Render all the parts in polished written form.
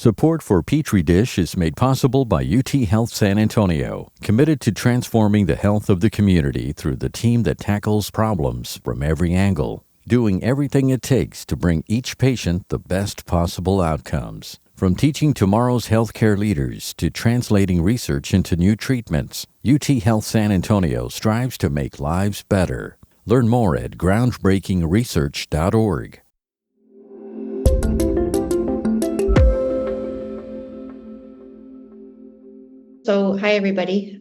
Support for Petri Dish is made possible by UT Health San Antonio, committed to transforming the health of the community through the team that tackles problems from every angle, doing everything it takes to bring each patient the best possible outcomes. From teaching tomorrow's healthcare leaders to translating research into new treatments, UT Health San Antonio strives to make lives better. Learn more at groundbreakingresearch.org. So, hi, everybody.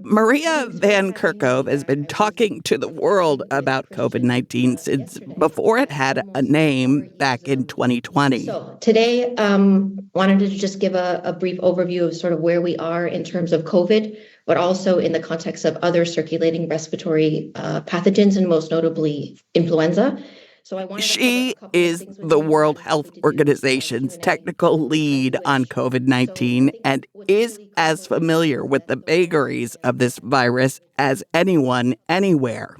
Maria Van Kerkhove has been talking to the world about COVID-19 since before it had a name back in 2020. So today, wanted to just give a brief overview of sort of where we are in terms of COVID, but also in the context of other circulating respiratory pathogens, and most notably influenza. She is the World Health Organization's technical lead on COVID-19 and is as familiar with the vagaries of this virus as anyone anywhere.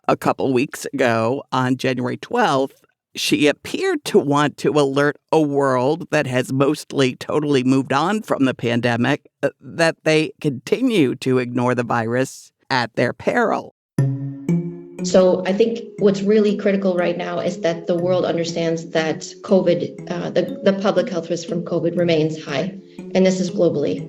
A couple weeks ago, on January 12th, she appeared to want to alert a world that has mostly totally moved on from the pandemic that they continue to ignore the virus at their peril. So I think what's really critical right now is that the world understands that COVID, the public health risk from COVID remains high, and this is globally.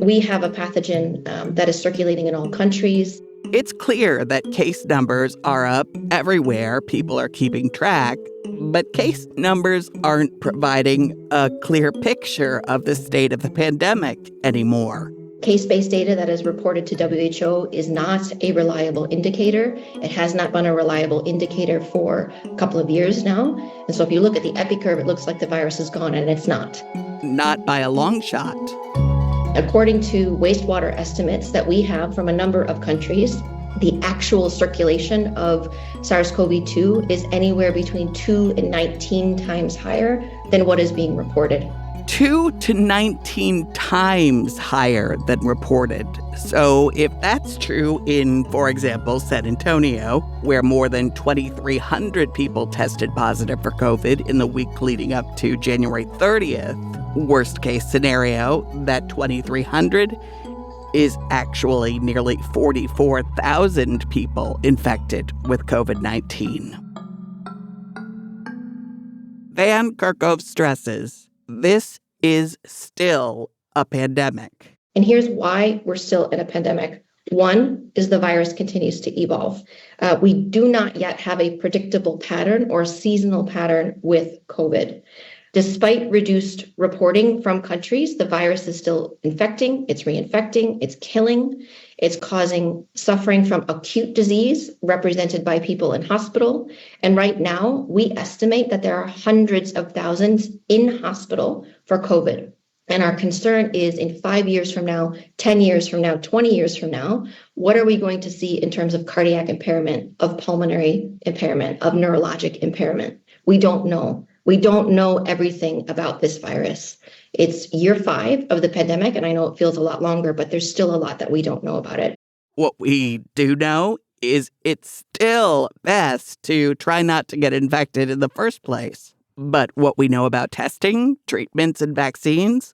We have a pathogen that is circulating in all countries. It's clear that case numbers are up everywhere. People are keeping track, but case numbers aren't providing a clear picture of the state of the pandemic anymore. Case-based data that is reported to WHO is not a reliable indicator. It has not been a reliable indicator for a couple of years now. And so if you look at the epicurve, it looks like the virus is gone, and it's not. Not by a long shot. According to wastewater estimates that we have from a number of countries, the actual circulation of SARS-CoV-2 is anywhere between 2 and 19 times higher than what is being reported. 2 to 19 times higher than reported. So if that's true in, for example, San Antonio, where more than 2,300 people tested positive for COVID in the week leading up to January 30th, worst case scenario, that 2,300 is actually nearly 44,000 people infected with COVID-19. Van Kerkhove stresses this is still a pandemic. And here's why we're still in a pandemic. One is the virus continues to evolve. We do not yet have a predictable pattern or seasonal pattern with COVID. Despite reduced reporting from countries, the virus is still infecting, it's reinfecting, it's killing, it's causing suffering from acute disease represented by people in hospital. And right now, we estimate that there are hundreds of thousands in hospital for COVID. And our concern is in 5 years from now, 10 years from now, 20 years from now, what are we going to see in terms of cardiac impairment, of pulmonary impairment, of neurologic impairment? We don't know. We don't know everything about this virus. It's year 5 of the pandemic, and I know it feels a lot longer, but there's still a lot that we don't know about it. What we do know is it's still best to try not to get infected in the first place. But what we know about testing, treatments, and vaccines,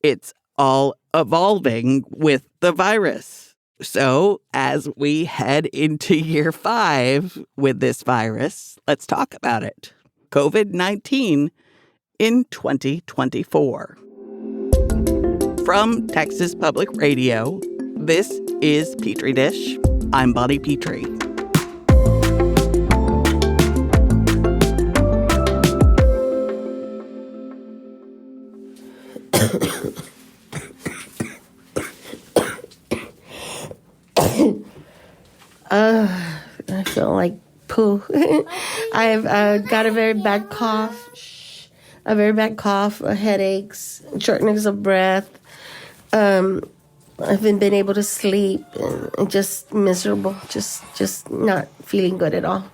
it's all evolving with the virus. So as we head into year 5 with this virus, let's talk about it. COVID-19 in 2024. From Texas Public Radio, this is Petri Dish. I'm Bonnie Petrie. I feel like poo. I've got a very bad cough, headaches, shortness of breath. I haven't been able to sleep and just miserable, just not feeling good at all.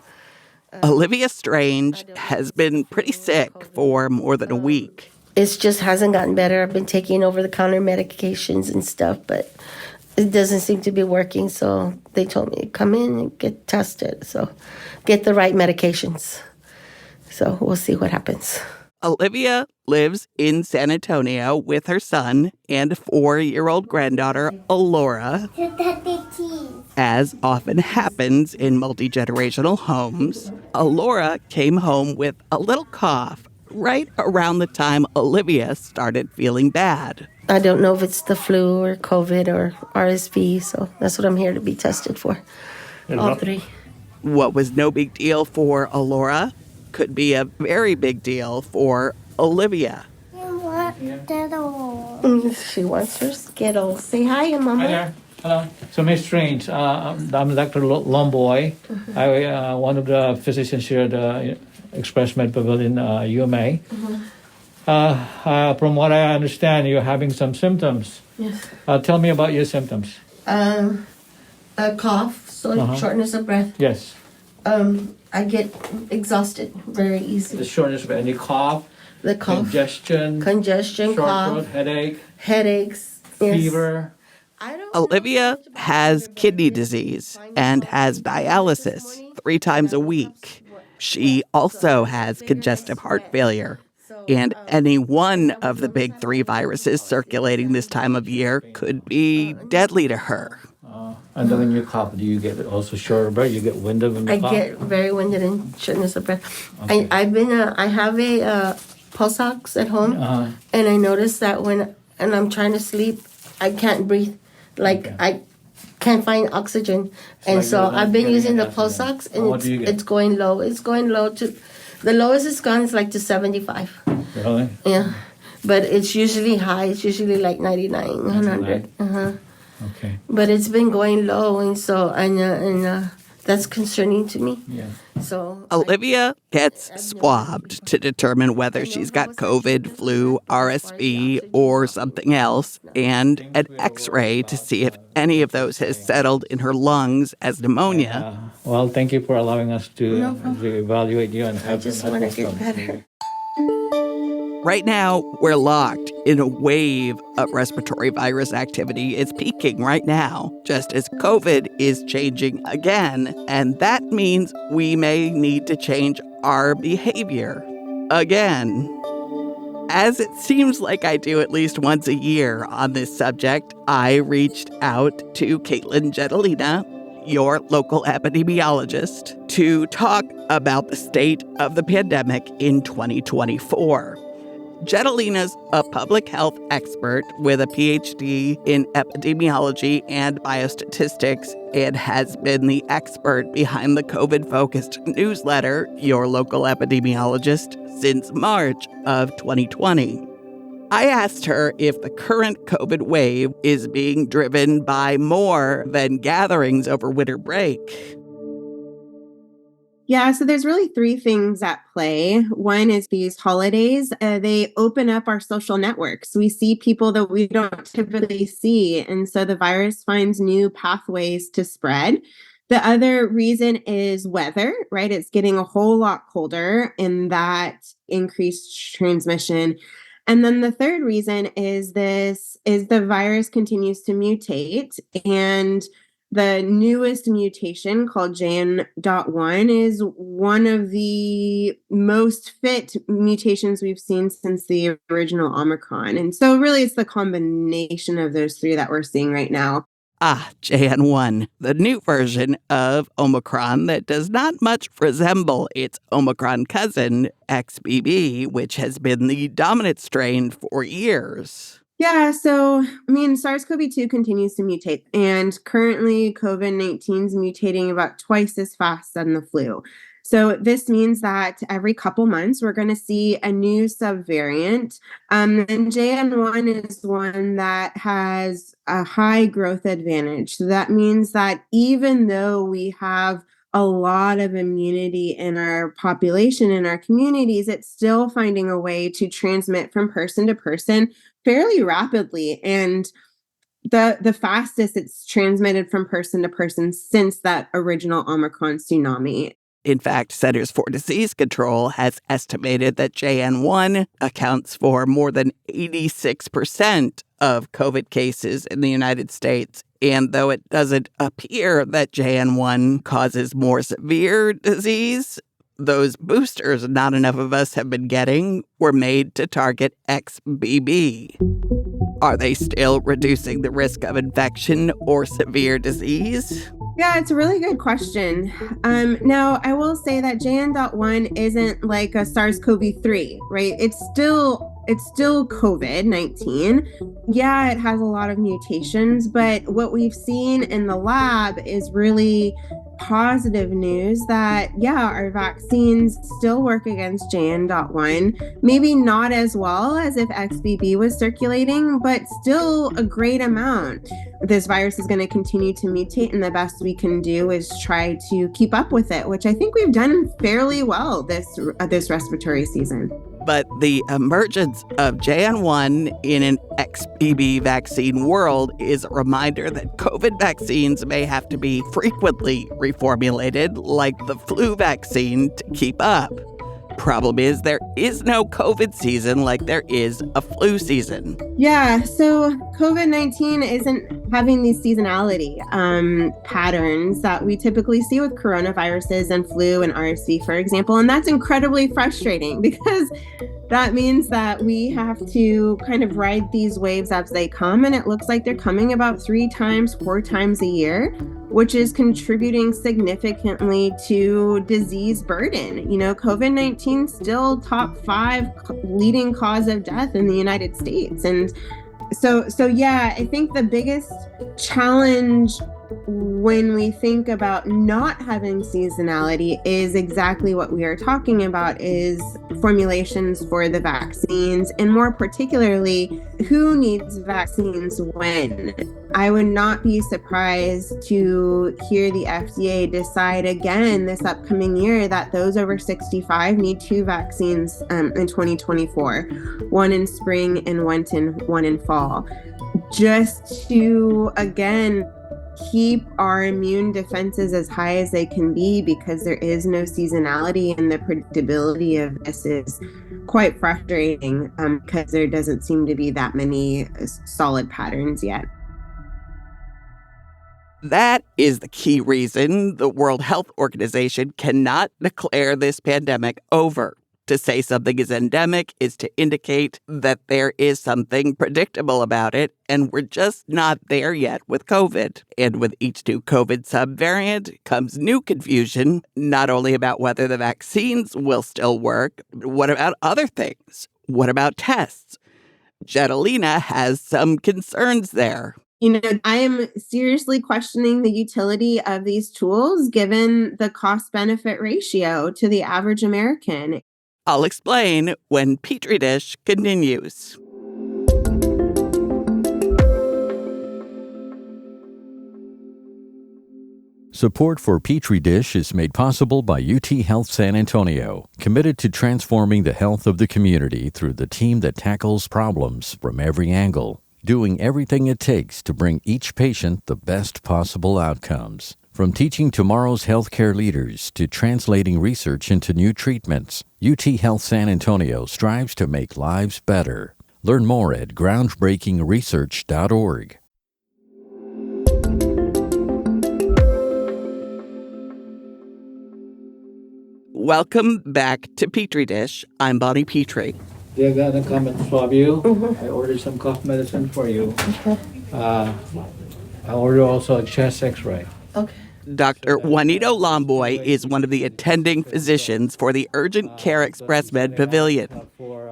Olivia Strange has been pretty sick for more than a week. It just hasn't gotten better. I've been taking over-the-counter medications and stuff, but it doesn't seem to be working. So they told me, come in and get tested. So get the right medications. So we'll see what happens. Olivia lives in San Antonio with her son and 4-year-old granddaughter, Alora. As often happens in multi-generational homes, Alora came home with a little cough right around the time Olivia started feeling bad. I don't know if it's the flu or COVID or RSV, so that's what I'm here to be tested for. All three. What was no big deal for Alora could be a very big deal for Olivia. She wants her Skittles. Say hi, Mama. Hi there. Hello. So, Ms. Strange, I'm Dr. Lomboy. I'm one of the physicians here at the Express Med Pavilion, UMA. From what I understand, you're having some symptoms. Yes. Tell me about your symptoms. A cough, shortness of breath. Yes. I get exhausted very The easily. shortness of any cough, The cough, congestion, congestion, short cough, throat, headache, headaches, yes. fever. I don't Olivia has kidney disease and has dialysis 3 times a week. She also has congestive heart failure. And any one of the big 3 viruses circulating this time of year could be deadly to her. And then when you cough, do you get also short of breath? You get winded when you I cough? get very winded and shortness of breath. Okay. I have a pulse ox at home, and I notice that when I'm trying to sleep, I can't breathe. Like I can't find oxygen, and like so you're not I've been getting using the enough pulse oxygen. ox, and What do you get? it's going low. It's going low to the lowest it's gone is like to 75. Really? Yeah, but it's usually high. It's usually like 99, 100. Okay. But it's been going low, and so that's concerning to me. Yeah. So Olivia gets swabbed to determine whether she's got COVID, flu, RSV, or something else, and an x-ray to see if any of those has settled in her lungs as pneumonia. Well, thank you for allowing us to evaluate you and I have just want to get better. Right now, we're locked in a wave of respiratory virus activity. It's peaking right now, just as COVID is changing again. And that means we may need to change our behavior again. As it seems like I do at least once a year on this subject, I reached out to Caitlin Jetelina, your local epidemiologist, to talk about the state of the pandemic in 2024. Jetelina's a public health expert with a PhD in epidemiology and biostatistics and has been the expert behind the COVID-focused newsletter, Your Local Epidemiologist, since March of 2020. I asked her if the current COVID wave is being driven by more than gatherings over winter break. Yeah, so there's really 3 things at play. One is these holidays, they open up our social networks. We see people that we don't typically see, and so the virus finds new pathways to spread. The other reason is weather, right? It's getting a whole lot colder, and that increased transmission. And then the third reason is the virus continues to mutate, and the newest mutation called JN.1 is one of the most fit mutations we've seen since the original Omicron. And so really it's the combination of those 3 that we're seeing right now. JN1, the new version of Omicron that does not much resemble its Omicron cousin, XBB, which has been the dominant strain for years. Yeah, so, SARS-CoV-2 continues to mutate, and currently COVID-19 is mutating about twice as fast than the flu. So this means that every couple months, we're going to see a new subvariant. And JN1 is one that has a high growth advantage. So that means that even though we have a lot of immunity in our population, in our communities, it's still finding a way to transmit from person to person fairly rapidly. And the fastest it's transmitted from person to person since that original Omicron tsunami. In fact, Centers for Disease Control has estimated that JN1 accounts for more than 86% of COVID cases in the United States. And though it doesn't appear that JN1 causes more severe disease, those boosters not enough of us have been getting were made to target XBB. Are they still reducing the risk of infection or severe disease? Yeah, it's a really good question. Now, I will say that JN.1 isn't like a SARS-CoV-3, right? It's still COVID-19. Yeah, it has a lot of mutations, but what we've seen in the lab is really positive news that, yeah, our vaccines still work against JN.1. Maybe not as well as if XBB was circulating, but still a great amount. This virus is going to continue to mutate, and the best we can do is try to keep up with it, which I think we've done fairly well this respiratory season. But the emergence of JN1 in an XBB vaccine world is a reminder that COVID vaccines may have to be frequently reformulated, like the flu vaccine, to keep up. Problem is, there is no COVID season like there is a flu season. Yeah, so COVID-19 isn't having these seasonality patterns that we typically see with coronaviruses and flu and RSV, for example. And that's incredibly frustrating because that means that we have to kind of ride these waves as they come. And it looks like they're coming about 4 times a year, which is contributing significantly to disease burden. You know, COVID-19 still top 5 leading cause of death in the United States. And so yeah, I think the biggest challenge when we think about not having seasonality is exactly what we are talking about, is formulations for the vaccines, and more particularly, who needs vaccines when. I would not be surprised to hear the FDA decide again this upcoming year that those over 65 need 2 vaccines in 2024, one in spring and one in fall, just to, again, keep our immune defenses as high as they can be, because there is no seasonality, and the predictability of this is quite frustrating because there doesn't seem to be that many solid patterns yet. That is the key reason the World Health Organization cannot declare this pandemic over. To say something is endemic is to indicate that there is something predictable about it, and we're just not there yet with COVID. And with each new COVID subvariant comes new confusion, not only about whether the vaccines will still work, but what about other things? What about tests? Jetalina has some concerns there. You know, I am seriously questioning the utility of these tools given the cost-benefit ratio to the average American. I'll explain when Petri Dish continues. Support for Petri Dish is made possible by UT Health San Antonio, committed to transforming the health of the community through the team that tackles problems from every angle, doing everything it takes to bring each patient the best possible outcomes. From teaching tomorrow's healthcare leaders to translating research into new treatments, UT Health San Antonio strives to make lives better. Learn more at groundbreakingresearch.org. Welcome back to Petri Dish. I'm Bonnie Petrie. They're gonna come and swab you. I ordered some cough medicine for you. Okay. I ordered also a chest x-ray. Okay. Dr. Juanito Lomboy is one of the attending physicians for the Urgent Care Express Med Pavilion.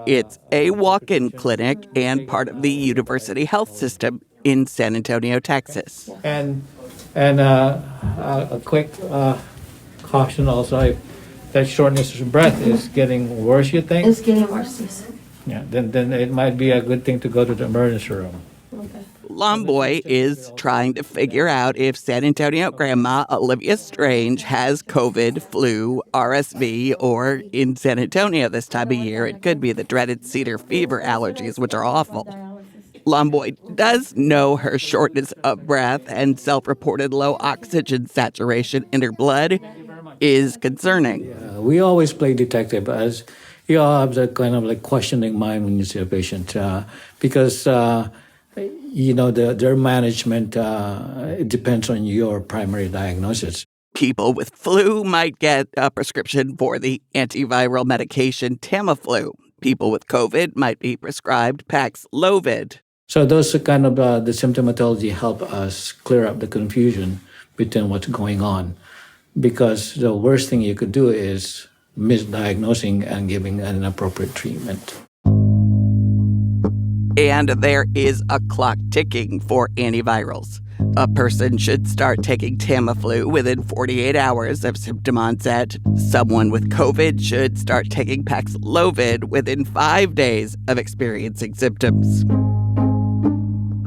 It's a walk-in clinic and part of the University Health System in San Antonio, Texas. And a quick caution also, if that shortness of breath is getting worse, you think? It's getting worse, yes. Yeah, then it might be a good thing to go to the emergency room. Okay. Lomboy is trying to figure out if San Antonio grandma Olivia Strange has COVID, flu, RSV, or in San Antonio this time of year, it could be the dreaded cedar fever allergies, which are awful. Lomboy does know her shortness of breath and self-reported low oxygen saturation in her blood is concerning. We always play detective, as you all have that kind of like questioning mind when you see a patient, because their management it depends on your primary diagnosis. People with flu might get a prescription for the antiviral medication Tamiflu. People with COVID might be prescribed Paxlovid. So those are kind of the symptomatology help us clear up the confusion between what's going on. Because the worst thing you could do is misdiagnosing and giving an inappropriate treatment. And there is a clock ticking for antivirals. A person should start taking Tamiflu within 48 hours of symptom onset. Someone with COVID should start taking Paxlovid within 5 days of experiencing symptoms.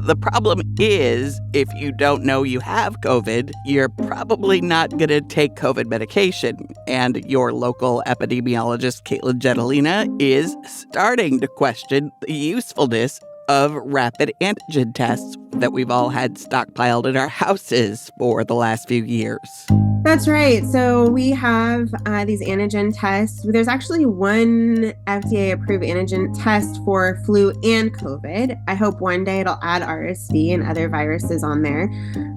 The problem is, if you don't know you have COVID, you're probably not going to take COVID medication. And your local epidemiologist, Caitlin Gentilina, is starting to question the usefulness of rapid antigen tests that we've all had stockpiled in our houses for the last few years. That's right. So we have these antigen tests. There's actually one FDA-approved antigen test for flu and COVID. I hope one day it'll add RSV and other viruses on there.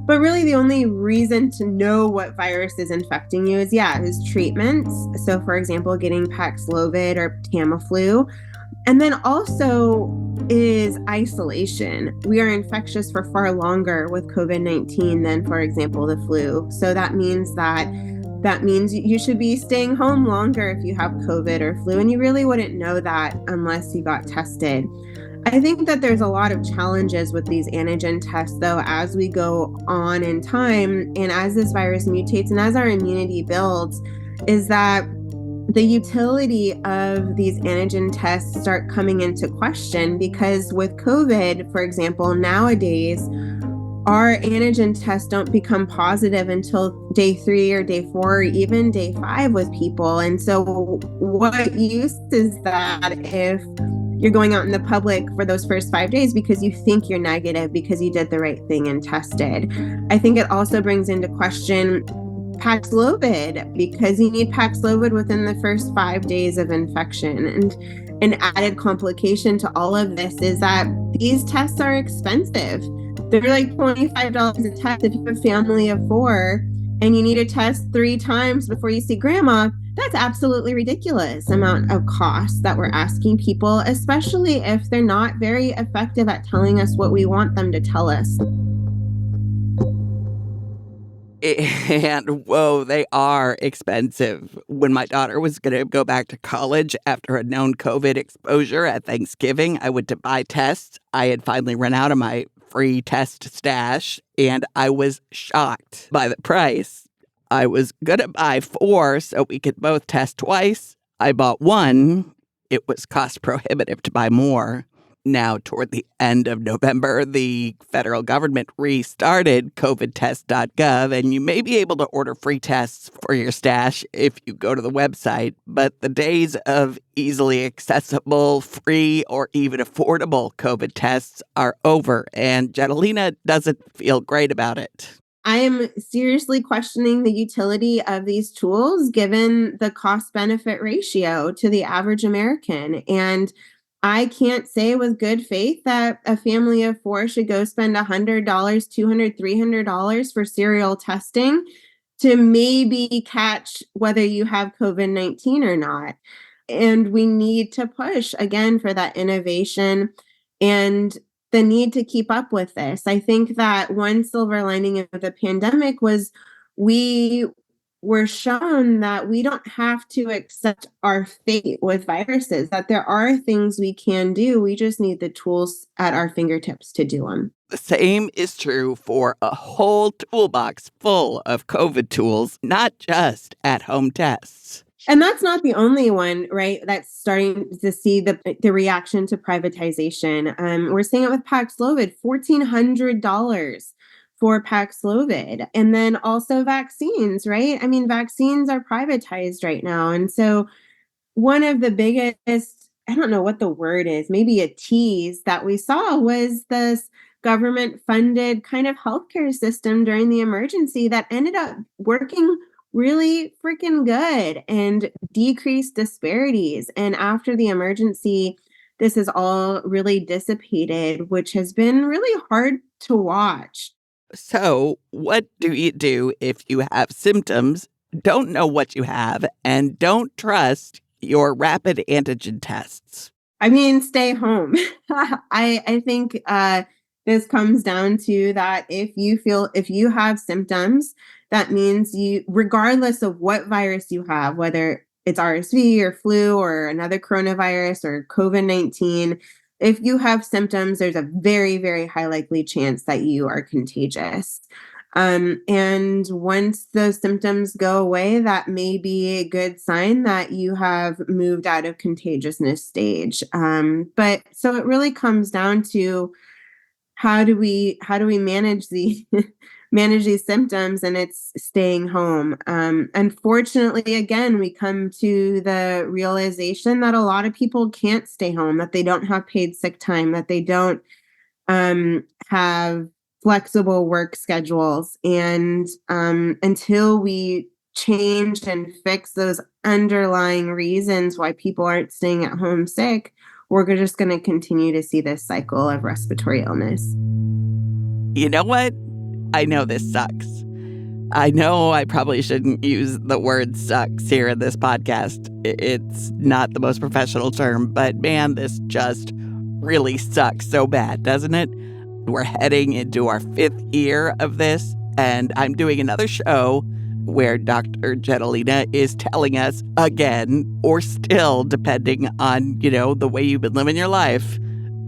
But really the only reason to know what virus is infecting you is treatments. So for example, getting Paxlovid or Tamiflu. And then also is isolation. We are infectious for far longer with COVID-19 than, for example, the flu. So that means you should be staying home longer if you have COVID or flu, and you really wouldn't know that unless you got tested. I think that there's a lot of challenges with these antigen tests, though, as we go on in time and as this virus mutates and as our immunity builds, is that the utility of these antigen tests start coming into question because with COVID, for example, nowadays, our antigen tests don't become positive until day 3 or day 4 or even day 5 with people. And so what use is that if you're going out in the public for those first 5 days because you think you're negative because you did the right thing and tested? I think it also brings into question Paxlovid, because you need Paxlovid within the first 5 days of infection. And an added complication to all of this is that these tests are expensive. They're like $25 a test if you have a family of 4 and you need to test 3 times before you see grandma. That's absolutely ridiculous amount of cost that we're asking people, especially if they're not very effective at telling us what we want them to tell us. And whoa, they are expensive. When my daughter was going to go back to college after a known COVID exposure at Thanksgiving, I went to buy tests. I had finally run out of my free test stash, and I was shocked by the price. I was going to buy 4 so we could both test twice. I bought 1. It was cost prohibitive to buy more. Now, toward the end of November, the federal government restarted covidtest.gov, and you may be able to order free tests for your stash if you go to the website. But the days of easily accessible, free, or even affordable COVID tests are over, and Gentilina doesn't feel great about it. I am seriously questioning the utility of these tools given the cost-benefit ratio to the average American. And I can't say with good faith that a family of 4 should go spend $100, $200, $300 for serial testing to maybe catch whether you have COVID-19 or not. And we need to push again for that innovation and the need to keep up with this. I think that one silver lining of the pandemic was we were shown that we don't have to accept our fate with viruses, that there are things we can do. We just need the tools at our fingertips to do them. The same is true for a whole toolbox full of COVID tools, not just at-home tests. And that's not the only one, right? That's starting to see the reaction to privatization. We're seeing it with Paxlovid, $1,400 for Paxlovid. And then also vaccines, right? I mean, vaccines are privatized right now. And so one of the biggest, I don't know what the word is, maybe a tease that we saw was this government funded kind of healthcare system during the emergency that ended up working really freaking good and decreased disparities. And after the emergency, this has all really dissipated, which has been really hard to watch. So, what do you do if you have symptoms, don't know what you have, and don't trust your rapid antigen tests? I mean, stay home. I think this comes down to that if you have symptoms, that means you, regardless of what virus you have, whether it's RSV or flu or another coronavirus or COVID-19, if you have symptoms, there's a very, very high likely chance that you are contagious. And once those symptoms go away, that may be a good sign that you have moved out of contagiousness stage. But so it really comes down to how do we manage the manage these symptoms, and it's staying home. Unfortunately, again, we come to the realization that a lot of people can't stay home, that they don't have paid sick time, that they don't have flexible work schedules. And until we change and fix those underlying reasons why people aren't staying at home sick, we're just going to continue to see this cycle of respiratory illness. You know what? I know this sucks. I know I probably shouldn't use the word sucks here in this podcast. It's not the most professional term, but man, this just really sucks so bad, doesn't it? We're heading into our 5th year of this, and I'm doing another show where Dr. Gentilina is telling us again, or still, depending on, the way you've been living your life,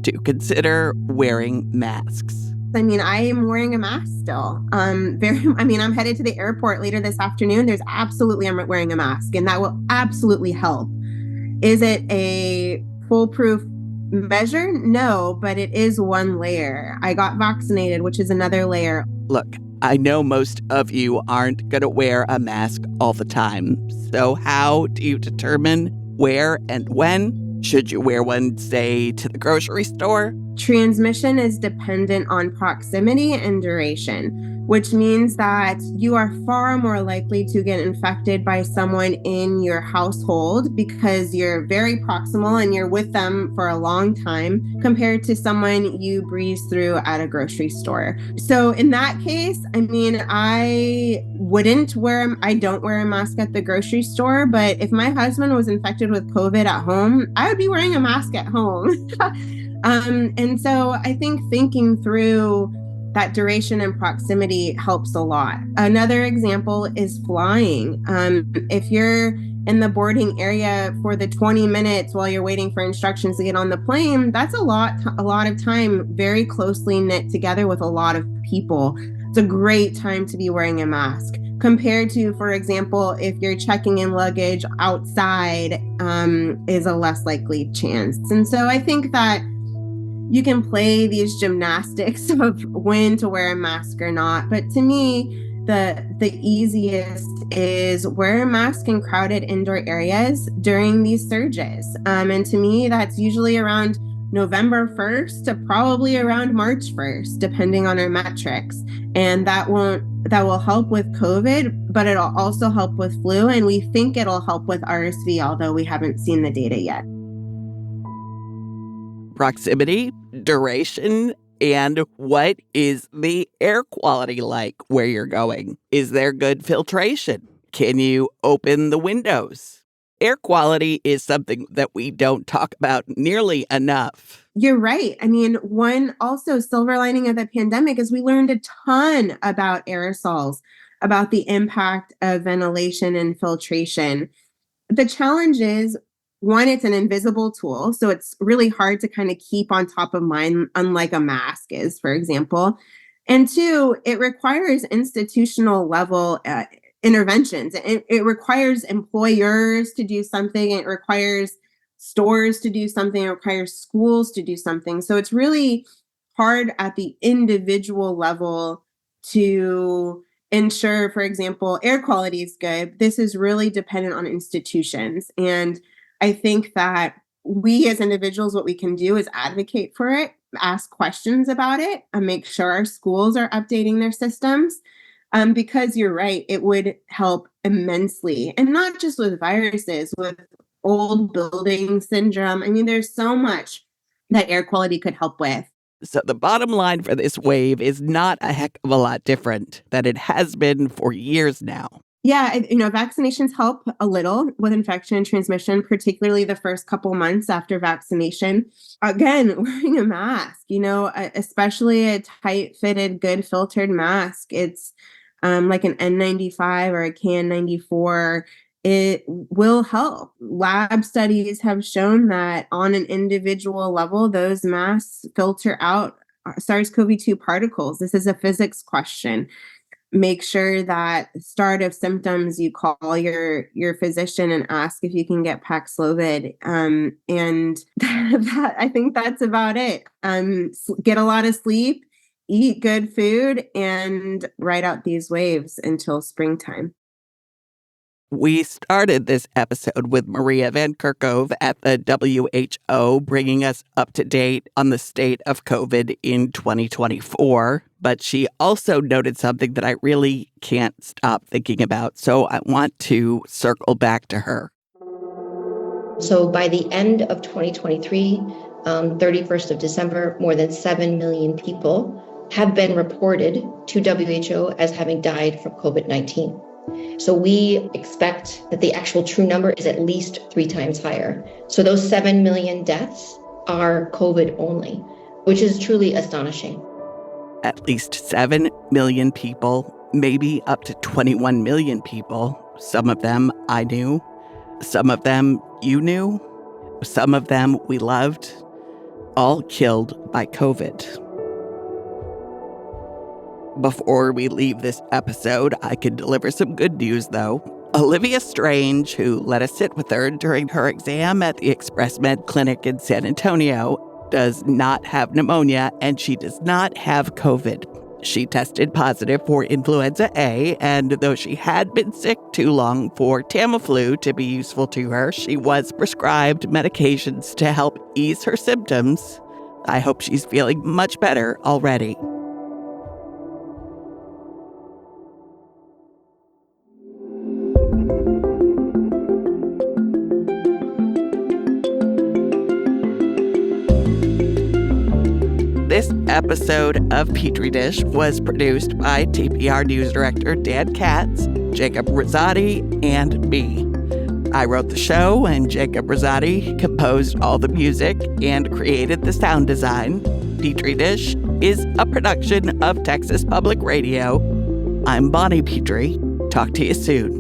to consider wearing masks. I mean, I am wearing a mask still. I'm headed to the airport later this afternoon. I'm wearing a mask, and that will absolutely help. Is it a foolproof measure? No, but it is one layer. I got vaccinated, which is another layer. Look, I know most of you aren't going to wear a mask all the time. So how do you determine where and when? Should you wear one, say, to the grocery store? Transmission is dependent on proximity and duration, which means that you are far more likely to get infected by someone in your household because you're very proximal and you're with them for a long time compared to someone you breeze through at a grocery store. So in that case, I don't wear a mask at the grocery store, but if my husband was infected with COVID at home, I would be wearing a mask at home. And so I think thinking through that duration and proximity helps a lot. Another example is flying. If you're in the boarding area for the 20 minutes while you're waiting for instructions to get on the plane, that's a lot of time very closely knit together with a lot of people. It's a great time to be wearing a mask compared to, for example, if you're checking in luggage outside, is a less likely chance. And so I think that you can play these gymnastics of when to wear a mask or not. But to me, the easiest is wear a mask in crowded indoor areas during these surges. And to me, that's usually around November 1st to probably around March 1st, depending on our metrics. And that will help with COVID, but it'll also help with flu. And we think it'll help with RSV, although we haven't seen the data yet. Proximity, duration, and what is the air quality like where you're going? Is there good filtration? Can you open the windows? Air quality is something that we don't talk about nearly enough. You're right. One also silver lining of the pandemic is we learned a ton about aerosols, about the impact of ventilation and filtration. The challenge is, one, it's an invisible tool, so it's really hard to kind of keep on top of mind, unlike a mask is, for example. And two, it requires institutional level interventions. It requires employers to do something. It requires stores to do something. It requires schools to do something. So it's really hard at the individual level to ensure, for example, air quality is good. This is really dependent on institutions. And I think that we as individuals, what we can do is advocate for it, ask questions about it, and make sure our schools are updating their systems. Because you're right, it would help immensely. And not just with viruses, with old building syndrome. There's so much that air quality could help with. So the bottom line for this wave is not a heck of a lot different than it has been for years now. Yeah, vaccinations help a little with infection and transmission, particularly the first couple months after vaccination. Again, wearing a mask, especially a tight-fitted, good filtered mask. It's like an N95 or a KN94. It will help. Lab studies have shown that on an individual level, those masks filter out SARS-CoV-2 particles. This is a physics question. Make sure that start of symptoms, you call your physician and ask if you can get Paxlovid. And I think that's about it. Get a lot of sleep, eat good food, and ride out these waves until springtime. We started this episode with Maria Van Kerkhove at the WHO, bringing us up to date on the state of COVID in 2024. But she also noted something that I really can't stop thinking about. So I want to circle back to her. So by the end of 2023, 31st of December, more than 7 million people have been reported to WHO as having died from COVID-19. So we expect that the actual true number is at least 3 times higher. So those 7 million deaths are COVID only, which is truly astonishing. At least 7 million people, maybe up to 21 million people. Some of them I knew. Some of them you knew. Some of them we loved. All killed by COVID. Before we leave this episode, I could deliver some good news, though. Olivia Strange, who let us sit with her during her exam at the Express Med Clinic in San Antonio, does not have pneumonia, and she does not have COVID. She tested positive for influenza A, and though she had been sick too long for Tamiflu to be useful to her, she was prescribed medications to help ease her symptoms. I hope she's feeling much better already. This episode of Petri Dish was produced by TPR News Director Dan Katz, Jacob Rosati, and me. I wrote the show, and Jacob Rosati composed all the music and created the sound design. Petri Dish is a production of Texas Public Radio. I'm Bonnie Petrie. Talk to you soon.